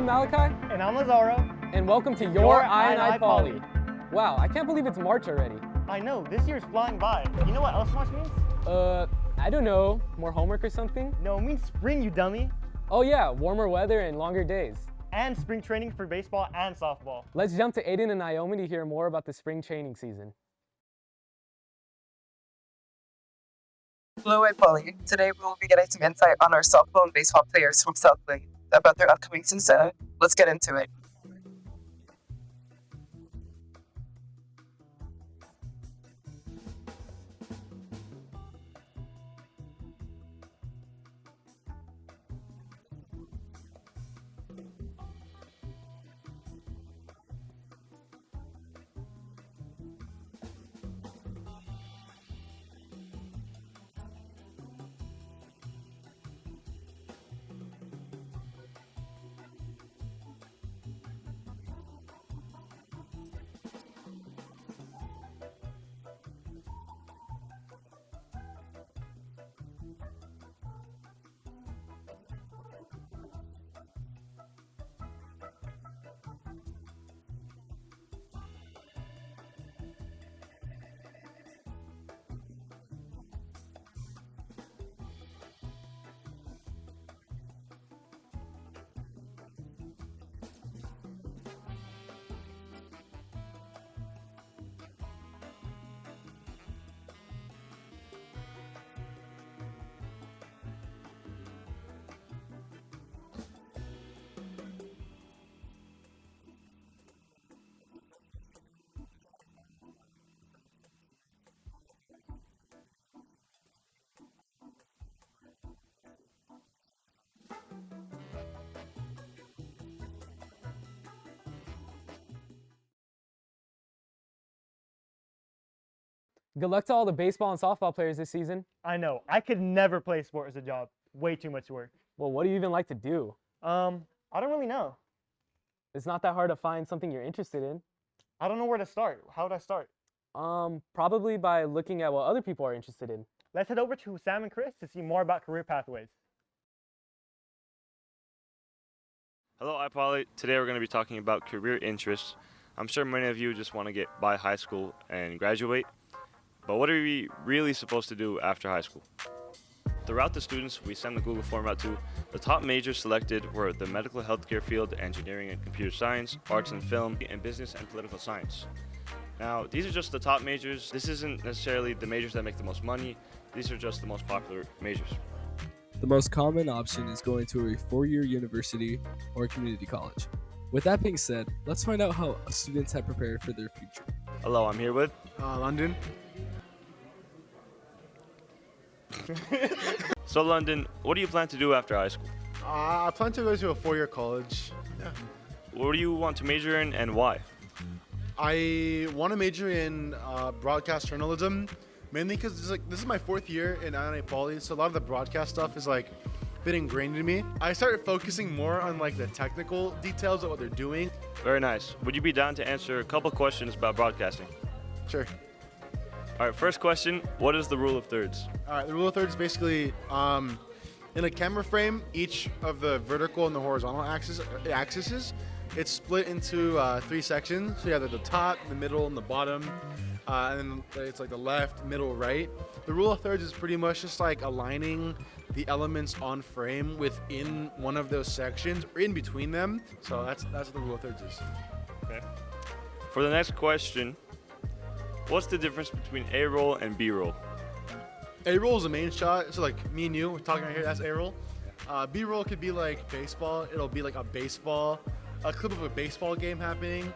I'm Malachi. And I'm Lazaro. And welcome to your IPoly. Wow, I can't believe it's March already. I know, this year's flying by. You know what else March means? I don't know. More homework or something? No, it means spring, you dummy. Oh yeah, warmer weather and longer days. And spring training for baseball and softball. Let's jump to Aiden and Naomi to hear more about the spring training season. Hello, IPoly. Today we will be getting some insight on our softball and baseball players from South Lake about their upcoming season. Let's get into it. Good luck to all the baseball and softball players this season. I know, I could never play sport as a job. Way too much work. Well, what do you even like to do? I don't really know. It's not that hard to find something you're interested in. I don't know where to start. How would I start? Probably by looking at what other people are interested in. Let's head over to Sam and Chris to see more about career pathways. Hello, IPoly. Today we're going to be talking about career interests. I'm sure many of you just want to get by high school and graduate, but what are we really supposed to do after high school? Throughout the students we send the Google form out to, the top majors selected were the medical healthcare field, engineering and computer science, arts and film, and business and political science. Now, these are just the top majors. This isn't necessarily the majors that make the most money. These are just the most popular majors. The most common option is going to a four-year university or community college. With that being said, let's find out how students have prepared for their future. Hello, I'm here with London. So London, what do you plan to do after high school? I plan to go to a four-year college. Yeah. What do you want to major in and why? I want to major in broadcast journalism, mainly because this is my fourth year in IPoly, so a lot of the broadcast stuff is like a bit ingrained in me. I started focusing more on like the technical details of what they're doing. Very nice. Would you be down to answer a couple questions about broadcasting? Sure. All right, first question, what is the rule of thirds? All right, the rule of thirds is basically in a camera frame, each of the vertical and the horizontal axes, it's split into three sections. So you have the top, the middle, and the bottom. And then it's like the left, middle, right. The rule of thirds is pretty much just like aligning the elements on frame within one of those sections or in between them. So that's what the rule of thirds is. Okay. For the next question, what's the difference between A-roll and B-roll? A-roll is a main shot. So like me and you, we're talking right here, that's A-roll. B-roll could be like baseball. It'll be like a clip of a baseball game happening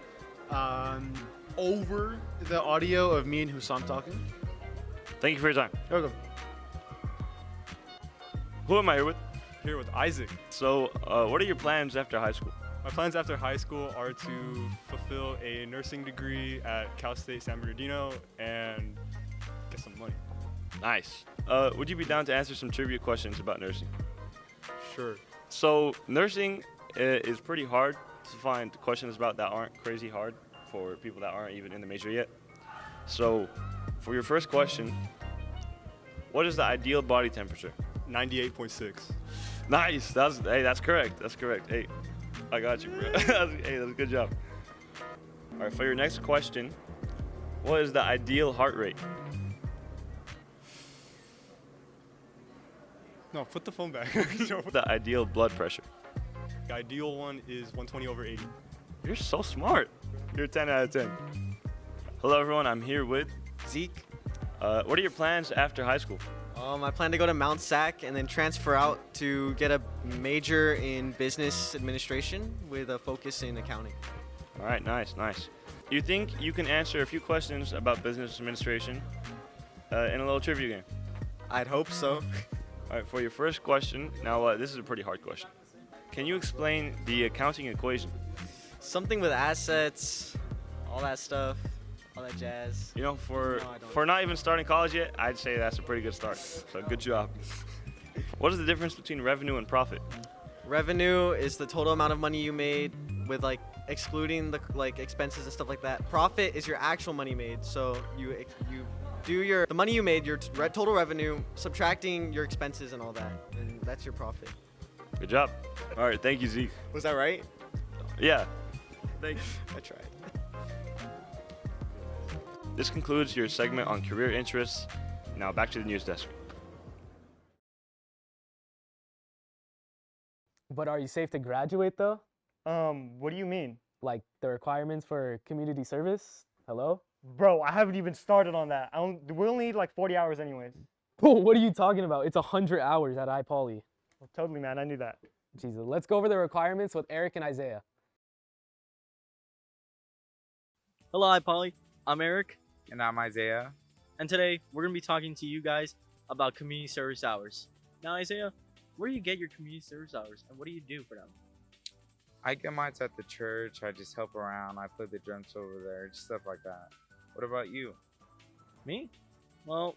over the audio of me and Hussam talking. Thank you for your time. You're welcome. Who am I here with? Here with Isaac. So, what are your plans after high school? My plans after high school are to fulfill a nursing degree at Cal State San Bernardino and get some money. Nice. Would you be down to answer some trivia questions about nursing? Sure. So, nursing is pretty hard to find questions about that aren't crazy hard for people that aren't even in the major yet. So, for your first question, what is the ideal body temperature? 98.6. Nice. That's correct. That's correct. Hey, I got you, bro. Hey, that's a good job. All right, for your next question, what is the ideal heart rate? No, put the phone back. The ideal blood pressure? The ideal one is 120/80. You're so smart. You're a 10 out of 10. Hello, everyone. I'm here with Zeke. What are your plans after high school? I plan to go to Mount Sac and then transfer out to get a major in business administration with a focus in accounting. All right, nice, nice. You think you can answer a few questions about business administration in a little trivia game? I'd hope so. All right, for your first question, now this is a pretty hard question. Can you explain the accounting equation? Something with assets, all that stuff, all that jazz. You know, for No, I don't. for not even starting college yet, I'd say that's a pretty good start. So good job. What is the difference between revenue and profit? Revenue is the total amount of money you made with like excluding the like expenses and stuff like that. Profit is your actual money made. So you do the money you made, your total revenue, subtracting your expenses and all that, and that's your profit. Good job. All right, thank you, Zeke. Was that right? Yeah. Thanks. I tried. This concludes your segment on career interests. Now back to the news desk. But are you safe to graduate though? What do you mean? Like the requirements for community service? Hello? Bro, I haven't even started on that. We only need like 40 hours anyways. What are you talking about? It's 100 hours at IPoly. Well, totally, man. I knew that. Jesus, let's go over the requirements with Eric and Isaiah. Hello, IPoly. I'm Eric. And I'm Isaiah. And today, we're going to be talking to you guys about community service hours. Now, Isaiah, where do you get your community service hours, and what do you do for them? I get mine at the church. I just help around. I play the drums over there, just stuff like that. What about you? Me? Well,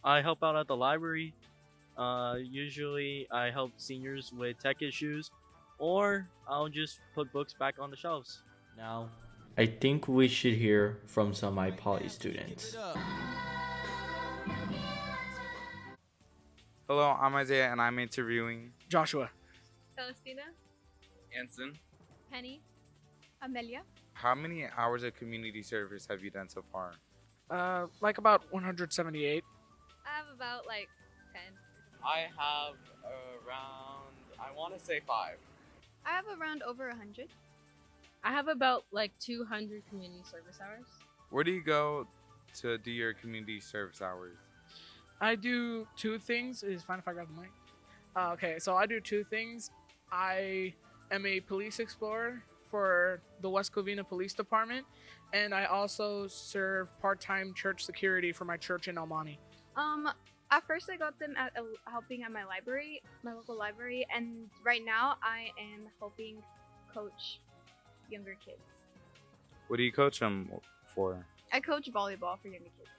I help out at the library. Usually, I help seniors with tech issues, or I'll just put books back on the shelves. Now, I think we should hear from some IPoly students. Hello, I'm Isaiah, and I'm interviewing Joshua. Celestina. Anson. Penny. Amelia. How many hours of community service have you done so far? Like about 178. I have about like 10. I have around, I want to say 5. I have around over 100. I have about like 200 community service hours. Where do you go to do your community service hours? I do two things. It's fine if I grab the mic. Okay, so I do two things. I am a police explorer for the West Covina Police Department, and I also serve part-time church security for my church in El Monte. At first I got them at helping at my library, my local library, and right now I am helping coach younger kids. What do you coach them for? I coach volleyball for younger kids.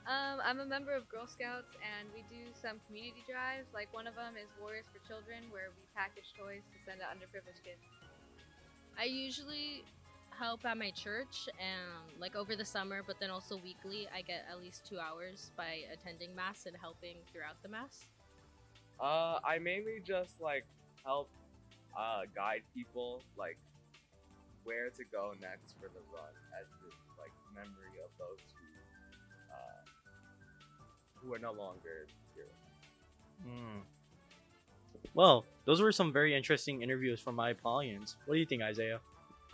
I'm a member of Girl Scouts, and we do some community drives. Like one of them is Warriors for Children, where we package toys to send to underprivileged kids. I usually help at my church, and like over the summer, but then also weekly, I get at least 2 hours by attending mass and helping throughout the mass. I mainly just like help guide people like where to go next for the run as the like memory of those who are no longer here. Well, those were some very interesting interviews from my IPolyans. What do you think, Isaiah?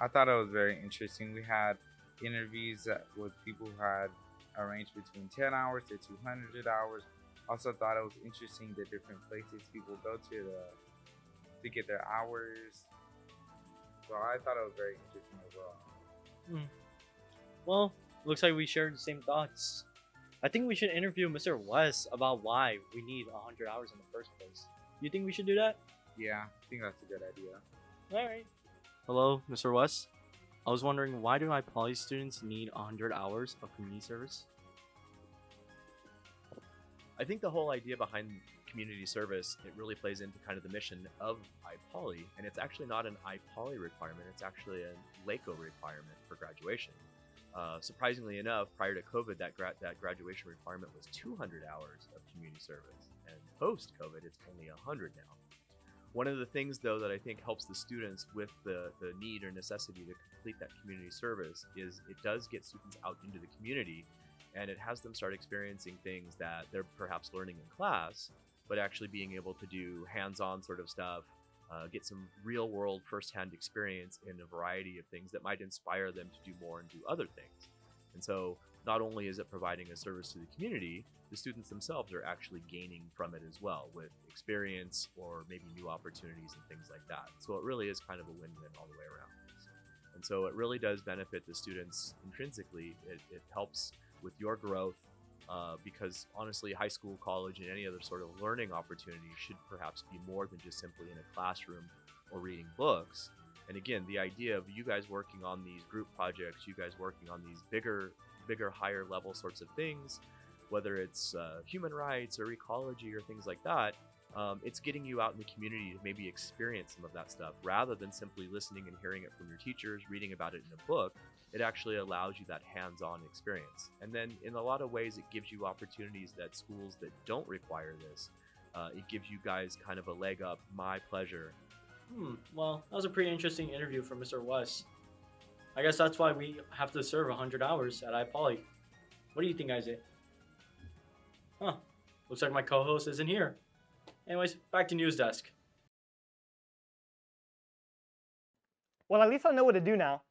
I thought it was very interesting. We had interviews with people who had arranged between 10 hours to 200 hours. Also thought it was interesting the different places people go to get their hours. So I thought it was very interesting as well. Well, looks like we shared the same thoughts. I think we should interview Mr. West about why we need 100 hours in the first place. You think we should do that? Yeah, I think that's a good idea. Alright. Hello, Mr. West. I was wondering, why do IPoly students need 100 hours of community service? I think the whole idea behind community service, it really plays into kind of the mission of IPoly, and it's actually not an IPoly requirement, it's actually a LACO requirement for graduation. Surprisingly enough, prior to COVID, that graduation requirement was 200 hours of community service, and post-COVID, it's only 100 now. One of the things, though, that I think helps the students with the need or necessity to complete that community service is it does get students out into the community, and it has them start experiencing things that they're perhaps learning in class, but actually being able to do hands-on sort of stuff, get some real-world first-hand experience in a variety of things that might inspire them to do more and do other things. And so not only is it providing a service to the community, the students themselves are actually gaining from it as well with experience or maybe new opportunities and things like that. So it really is kind of a win-win all the way around. And so it really does benefit the students intrinsically. It helps with your growth because honestly, high school, college, and any other sort of learning opportunity should perhaps be more than just simply in a classroom or reading books. And again, the idea of you guys working on these group projects, you guys working on these bigger, higher level sorts of things, whether it's human rights or ecology or things like that, it's getting you out in the community to maybe experience some of that stuff rather than simply listening and hearing it from your teachers, reading about it in a book. It actually allows you that hands-on experience. And then in a lot of ways, it gives you opportunities that schools that don't require this, it gives you guys kind of a leg up. My pleasure. Well, that was a pretty interesting interview from Mr. West. I guess that's why we have to serve 100 hours at IPoly. What do you think, Isaac? Huh. Looks like my co-host isn't here. Anyways, back to news desk. Well, at least I know what to do now.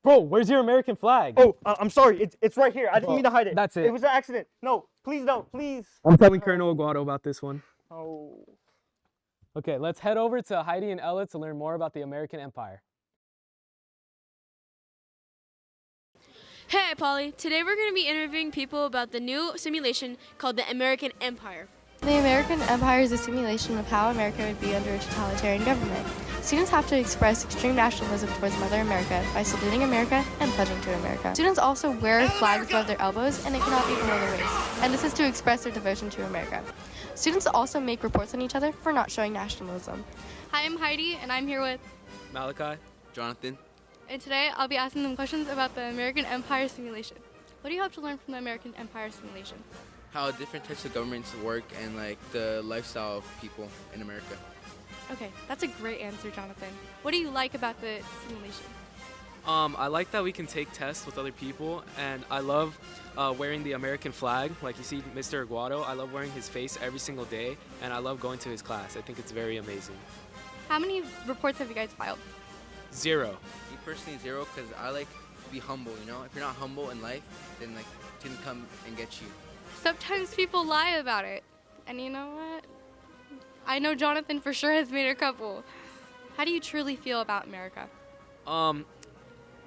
Bro, where's your American flag? Oh, I'm sorry. It's right here. I didn't Bro, mean to hide it. that's it. It was an accident. No, please don't. Please. I'm telling Colonel Aguado about this one. Oh. Okay, let's head over to Heidi and Ella to learn more about the American Empire. Hey Polly, today we're going to be interviewing people about the new simulation called the American Empire. The American Empire is a simulation of how America would be under a totalitarian government. Students have to express extreme nationalism towards Mother America by saluting America and pledging to America. Students also wear flags above their elbows and it cannot be below the waist, and this is to express their devotion to America. Students also make reports on each other for not showing nationalism. Hi, I'm Heidi and I'm here with Malachi. Jonathan. And today I'll be asking them questions about the American Empire simulation. What do you hope to learn from the American Empire simulation? How different types of governments work and like the lifestyle of people in America. Okay, that's a great answer, Jonathan. What do you like about the simulation? I like that we can take tests with other people, and I love wearing the American flag. Like you see Mr. Aguado, I love wearing his face every single day, and I love going to his class. I think it's very amazing. How many reports have you guys filed? 0. Me personally 0 because I like to be humble, you know? If you're not humble in life, then like it can come and get you. Sometimes people lie about it. And you know what? I know Jonathan for sure has made a couple. How do you truly feel about America?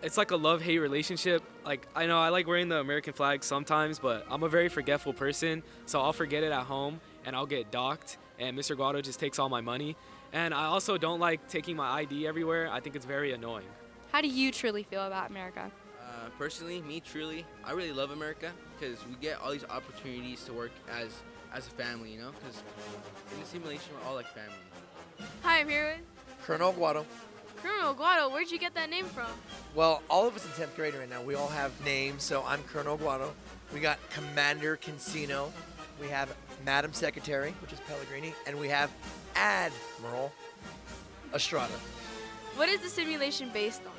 It's like a love-hate relationship. Like, I know I like wearing the American flag sometimes, but I'm a very forgetful person, so I'll forget it at home and I'll get docked, and Mr. Guado just takes all my money. And I also don't like taking my ID everywhere. I think it's very annoying. How do you truly feel about America? Personally, I really love America because we get all these opportunities to work as a family, you know? Because in the simulation, we're all like family. Hi, I'm here with Colonel Aguado. Colonel Aguado. Where'd you get that name from? Well, all of us in 10th grade right now, we all have names. So I'm Colonel Aguado. We got Commander Cancino. We have Madam Secretary, which is Pellegrini. And we have Admiral Estrada. What is the simulation based on?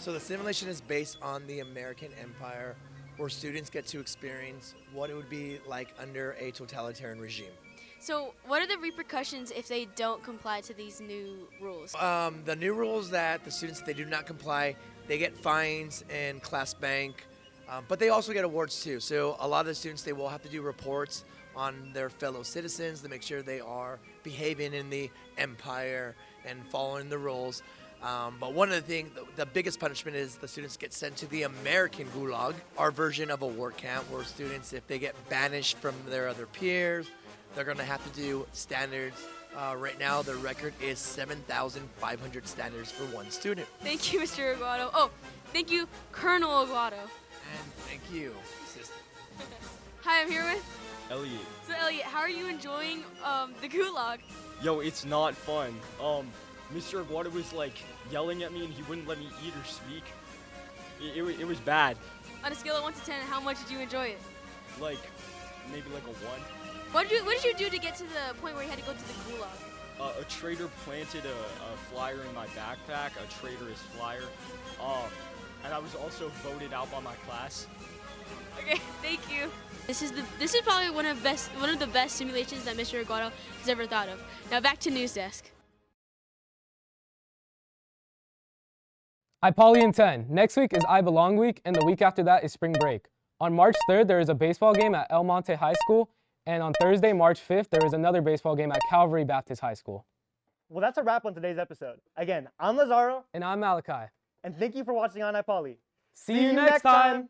So the simulation is based on the American Empire, where students get to experience what it would be like under a totalitarian regime. So what are the repercussions if they don't comply to these new rules? The new rules that the students, if they do not comply, they get fines and class bank, but they also get awards too. So a lot of the students, they will have to do reports on their fellow citizens to make sure they are behaving in the empire and following the rules. But one of the things, the biggest punishment is the students get sent to the American Gulag, our version of a work camp where students, if they get banished from their other peers, they're going to have to do standards. Right now, the record is 7,500 standards for one student. Thank you, Mr. Aguado. Oh, thank you, Colonel Aguado. And thank you, sister. Hi, I'm here with Elliot. So Elliot, how are you enjoying the Gulag? Yo, it's not fun. Mr. Aguado was like yelling at me and he wouldn't let me eat or speak. It was bad. On a scale of 1 to 10, how much did you enjoy it? Like, maybe like a 1. What did you do to get to the point where you had to go to the Gulag? a trader planted a flyer in my backpack, a traitorous flyer. And I was also voted out by my class. Okay, thank you. This is probably one of the best simulations that Mr. Aguado has ever thought of. Now back to News Desk. IPoly in 10. Next week is I Belong Week, and the week after that is spring break. On March 3rd, there is a baseball game at El Monte High School, and on Thursday, March 5th, there is another baseball game at Calvary Baptist High School. Well, that's a wrap on today's episode. Again, I'm Lazaro. And I'm Malachi. And thank you for watching on IPoly. See you next time.